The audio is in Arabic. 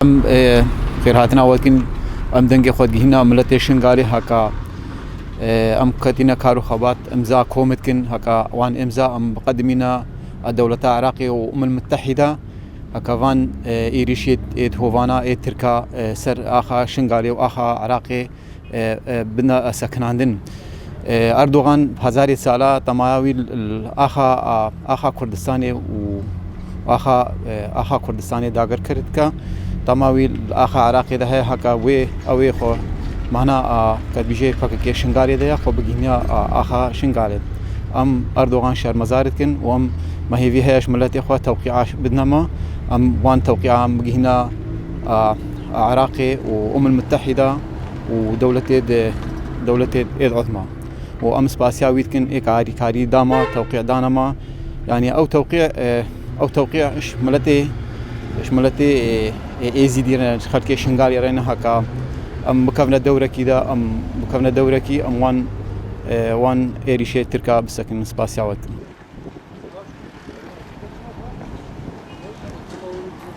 ام خير هاتنا ولكن ام دنگي خود هنا ملت شنغاري هكا ام كتينا كارو خبات امزا كومتكن هكا وان امزا ام مقدمينا الدولة العراقية والأمم المتحدة هكا فان إيريشيت إيد هوفانا إيد تركا سر آخا شنغاري وآخا عراقي بدنا سكناندن أردوغان بهزاري سالة تماوي آخا كردستاني وآخا كردستاني داگر كردكا تماوي آخا عراقي ده هكا وي أوي خو معنا قد بيجي فكك شنغاري ده خو بجينا آخا شنغاري ام اردوغان شهر مزارتكن وام ما هي فيها شملت اخوه توقيع بدنا ما ام وان توقيع بجينا عراقي وام المتحده ودولة ايد عظمى وام سباسياوي كن ايك عادي كاري داما توقيع دانما يعني او توقيع شملتي ايزي ديرنا خلكي شنغالي رينا هكا ام مكفنا دوره كده ام مكفنا دوره كي ام وان ايريشي تركا بسكن سباسياوي